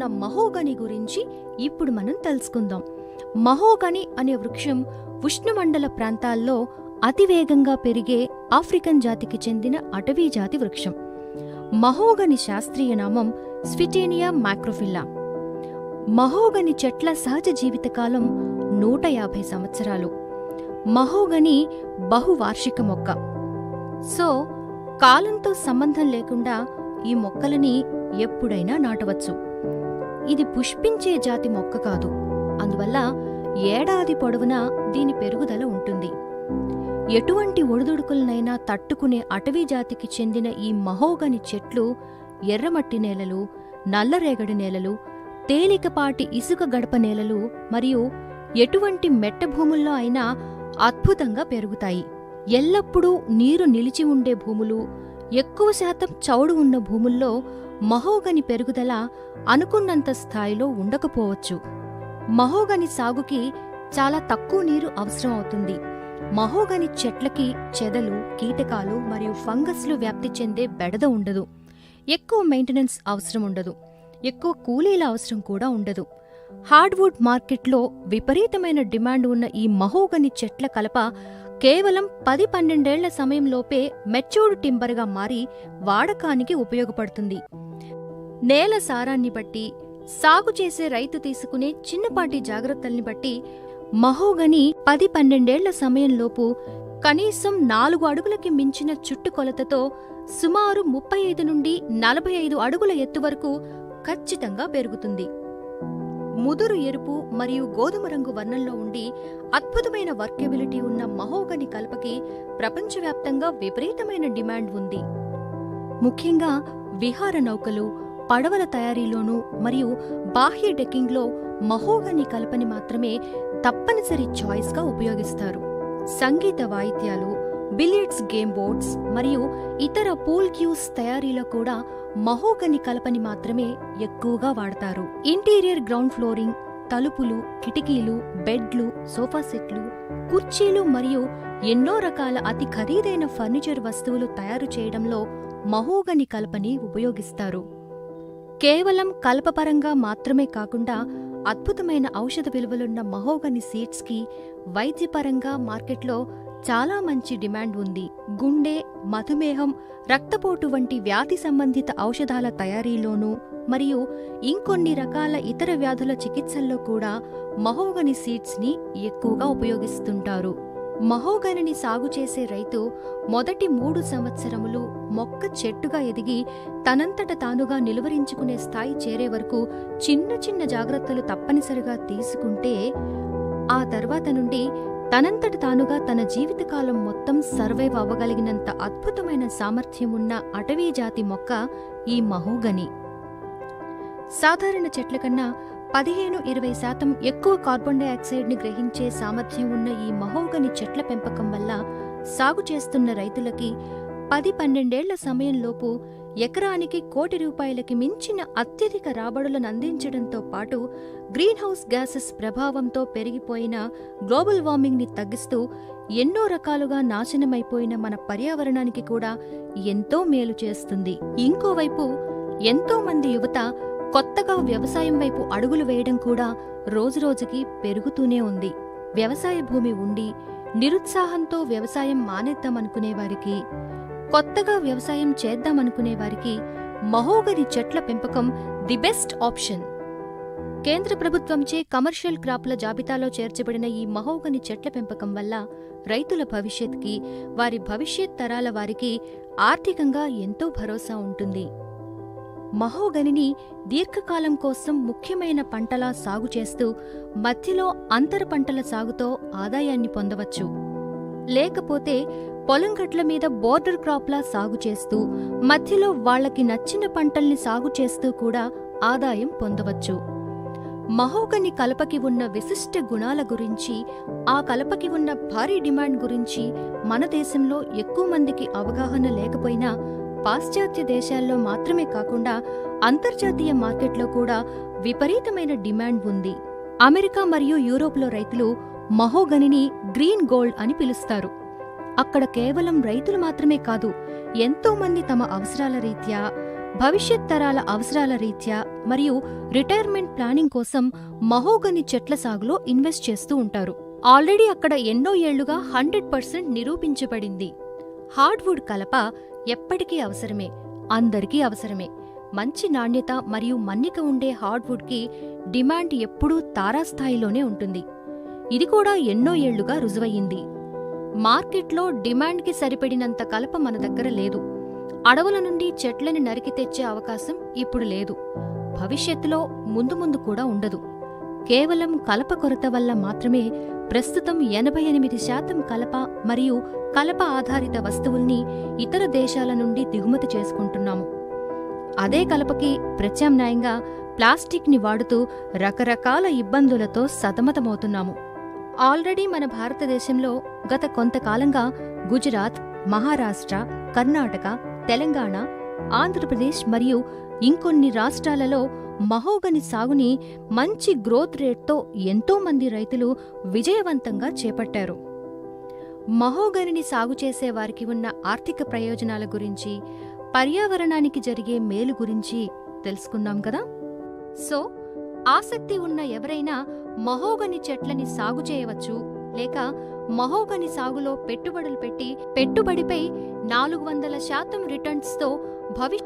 ఉన్న మహోగని గురించి ఇప్పుడు మనం తెలుసుకుందాం. మహోగని అనే వృక్షం ఉష్ణమండల ప్రాంతాల్లో అతివేగంగా పెరిగే ఆఫ్రికన్ జాతికి చెందిన అటవీ జాతి వృక్షం. మహోగని శాస్త్రీయ నామం స్విటేనియా మ్యాక్రోఫిల్లా. మహోగని చెట్ల సహజ జీవితకాలం 150 సంవత్సరాలు. మహోగని బహువార్షిక మొక్క. సో కాలంతో సంబంధం లేకుండా ఈ మొక్కలని ఎప్పుడైనా నాటవచ్చు. ఇది పుష్పించే జాతి మొక్క కాదు, అందువల్ల ఏడాది పొడవునా దీని పెరుగుదల ఉంటుంది. ఎటువంటి ఒడిదుడుకులనైనా తట్టుకునే అటవీ జాతికి చెందిన ఈ మహోగని చెట్లు ఎర్రమట్టి నేలలు, నల్లరేగడి నేలలు, తేలికపాటి ఇసుక గడప నేలలు మరియు ఎటువంటి మెట్ట భూముల్లో అయినా అద్భుతంగా పెరుగుతాయి. ఎల్లప్పుడూ నీరు నిలిచి ఉండే భూములు, ఎక్కువ శాతం చౌడు ఉన్న భూముల్లో మహోగని పెరుగుదల అనుకున్నంత స్థాయిలో ఉండకపోవచ్చు. మహోగని సాగుకి చాలా తక్కువ నీరు అవసరం అవుతుంది. మహోగని చెట్లకి చెదలు, కీటకాలు మరియు ఫంగస్లు వ్యాప్తి చెందే బెడద ఉండదు. ఎక్కువ మెయింటెనెన్స్ అవసరం ఉండదు. ఎక్కువ కూలీల అవసరం కూడా ఉండదు. హార్డ్వుడ్ మార్కెట్లో విపరీతమైన డిమాండ్ ఉన్న ఈ మహోగని చెట్ల కలప కేవలం 10-12 ఏళ్ల సమయంలోపే మెచ్యూర్డ్ టింబర్గా మారి వాడకానికి ఉపయోగపడుతుంది. నేల సారాన్ని బట్టి, సాగు చేసే రైతు తీసుకునే చిన్నపాటి జాగ్రత్తల్ని బట్టి మహోగని 10-12 ఏళ్ల సమయంలోపు కనీసం 4 అడుగులకి మించిన చుట్టుకొలతతో సుమారు 35 నుండి 45 అడుగుల ఎత్తు వరకు ఖచ్చితంగా పెరుగుతుంది. ముదురు ఎరుపు మరియు గోధుమ రంగు వర్ణంలో ఉండి అద్భుతమైన వర్కెబిలిటీ ఉన్న మహోగని కలపకి ప్రపంచవ్యాప్తంగా విపరీతమైన డిమాండ్ ఉంది. ముఖ్యంగా విహార నౌకలు, పడవల తయారీలోనూ మరియు బాహ్య డెక్కింగ్లో మహోగని కలపని మాత్రమే తప్పనిసరి చాయిస్గా ఉపయోగిస్తారు. సంగీత వాయిద్యాలు, బిలియర్డ్స్ గేమ్ బోర్డ్స్ మరియు ఇతర పూల్ క్యూస్ తయారీలో కూడా మహోగని కలపని మాత్రమే ఎక్కువగా వాడతారు. ఇంటీరియర్ గ్రౌండ్ ఫ్లోరింగ్, తలుపులు, కిటికీలు, బెడ్లు, సోఫా సెట్లు, కుర్చీలు మరియు ఎన్నో రకాల అతి ఖరీదైన ఫర్నిచర్ వస్తువులు తయారు చేయడంలో మహోగని కలపని ఉపయోగిస్తారు. కేవలం కలపపరంగా మాత్రమే కాకుండా అద్భుతమైన ఔషధ విలువలున్న మహోగని సీడ్స్కి వైద్యపరంగా మార్కెట్లో చాలా మంచి డిమాండ్ ఉంది. గుండె, మధుమేహం, రక్తపోటు వంటి వ్యాధి సంబంధిత ఔషధాల తయారీలోనూ మరియు ఇంకొన్ని రకాల ఇతర వ్యాధుల చికిత్సల్లో కూడా మహోగని సీడ్స్ని ఎక్కువగా ఉపయోగిస్తుంటారు. మహోగనిని సాగు చేసే రైతు మొదటి 3 సంవత్సరములు మొక్క చెట్టుగా ఎదిగి తనంతట తానుగా నిలువరించుకునే స్థాయి చేరే వరకు చిన్న చిన్న జాగ్రత్తలు తప్పనిసరిగా తీసుకుంటే ఆ తర్వాత నుండి తనంతట తానుగా తన జీవితకాలం మొత్తం సర్వైవ్ అవ్వగలిగినంత అద్భుతమైన సామర్థ్యం ఉన్న అటవీ జాతి మొక్క ఈ మహోగని. సాధారణ చెట్ల కన్నా 15-20% ఎక్కువ కార్బన్ డైఆక్సైడ్ని గ్రహించే సామర్థ్యం ఉన్న ఈ మహోగని చెట్ల పెంపకం వల్ల సాగు చేస్తున్న రైతులకి 10-12 ఏళ్ల సమయంలోపు ఎకరానికి ₹1,00,00,000కి మించిన అత్యధిక రాబడులను అందించడంతో పాటు గ్రీన్ హౌస్ గ్యాసెస్ ప్రభావంతో పెరిగిపోయిన గ్లోబల్ వార్మింగ్ని తగ్గిస్తూ ఎన్నో రకాలుగా నాశనమైపోయిన మన పర్యావరణానికి కూడా ఎంతో మేలు చేస్తుంది. ఇంకోవైపు ఎంతో మంది యువత కొత్తగా వ్యవసాయం వైపు అడుగులు వేయడం కూడా రోజురోజుకి పెరుగుతూనే ఉంది. వ్యవసాయ భూమి ఉండి నిరుత్సాహంతో వ్యవసాయం మానేద్దామనుకునేవారికి, కొత్తగా వ్యవసాయం చేద్దామనుకునేవారికి మహోగని చెట్ల పెంపకం ది బెస్ట్ ఆప్షన్. కేంద్ర ప్రభుత్వంచే కమర్షియల్ క్రాప్ల జాబితాలో చేర్చబడిన ఈ మహోగని చెట్ల పెంపకం వల్ల రైతుల భవిష్యత్కి, వారి భవిష్యత్ తరాల వారికి ఆర్థికంగా ఎంతో భరోసా ఉంటుంది. మహోగనిని దీర్ఘకాలం కోసం ముఖ్యమైన పంటలా సాగు చేస్తూ మధ్యలో అంతర పంటల సాగుతో ఆదాయాన్ని పొందవచ్చు. లేకపోతే పొలం గట్ల మీద బోర్డర్ క్రాప్లా సాగు చేస్తూ మధ్యలో వాళ్లకి నచ్చిన పంటల్ని సాగు చేస్తూ కూడా ఆదాయం పొందవచ్చు. మహోగని కలపకి ఉన్న విశిష్ట గుణాల గురించి, ఆ కలపకి ఉన్న భారీ డిమాండ్ గురించి మన దేశంలో ఎక్కువ మందికి అవగాహన లేకపోయినా పాశ్చాత్య దేశాల్లో మాత్రమే కాకుండా అంతర్జాతీయ మార్కెట్లో కూడా విపరీతమైన డిమాండ్ ఉంది. అమెరికా మరియు యూరోప్లో రైతులు మహోగనిని గ్రీన్ గోల్డ్ అని పిలుస్తారు. అక్కడ కేవలం రైతులు మాత్రమే కాదు, ఎంతో మంది తమ అవసరాల రీత్యా భవిష్యత్ తరాల అవసరాల రీత్యా మరియు రిటైర్మెంట్ ప్లానింగ్ కోసం మహోగని చెట్ల సాగులో ఇన్వెస్ట్ చేస్తూ ఉంటారు. ఆల్రెడీ అక్కడ ఎన్నో ఏళ్లుగా 100% నిరూపించబడింది. హార్డ్వుడ్ కలప ఎప్పటికీ అవసరమే, అందరికీ అవసరమే. మంచి నాణ్యత మరియు మన్నిక ఉండే హార్డ్వుడ్కి డిమాండ్ ఎప్పుడూ తారాస్థాయిలోనే ఉంటుంది. ఇది కూడా ఎన్నో ఏళ్లుగా రుజువయ్యింది. మార్కెట్లో డిమాండ్కి సరిపడినంత కలప మన దగ్గర లేదు. అడవుల నుండి చెట్లని నరికి తెచ్చే అవకాశం ఇప్పుడు లేదు. భవిష్యత్తులో ముందు ముందు కూడా ఉండదు. కేవలం కలప కొరత వల్ల మాత్రమే ప్రస్తుతం 88% కలప మరియు కలప ఆధారిత వస్తువుల్ని ఇతర దేశాల నుండి దిగుమతి చేసుకుంటున్నాము. అదే కలపకి ప్రత్యామ్నాయంగా ప్లాస్టిక్ని వాడుతూ రకరకాల ఇబ్బందులతో సతమతమవుతున్నాము. ఆల్రెడీ మన భారతదేశంలో గత కొంతకాలంగా గుజరాత్, మహారాష్ట్ర, కర్ణాటక, తెలంగాణ, ఆంధ్రప్రదేశ్ మరియు ఇంకొన్ని రాష్ట్రాలలో మహోగని సాగుని మంచి గ్రోత్ రేట్తో ఎంతో మంది రైతులు విజయవంతంగా చేపట్టారు. మహోగనిని సాగు చేసేవారికి ఉన్న ఆర్థిక ప్రయోజనాల గురించి, పర్యావరణానికి జరిగే మేలు గురించి తెలుసుకున్నాం కదా. సో ఆసక్తి ఉన్న ఎవరైనా మహోగని చెట్లని సాగు చేయవచ్చు, లేక మహోగని సాగులో పెట్టుబడులు పెట్టి పెట్టుబడిపై 400% రిటర్న్స్తో భవి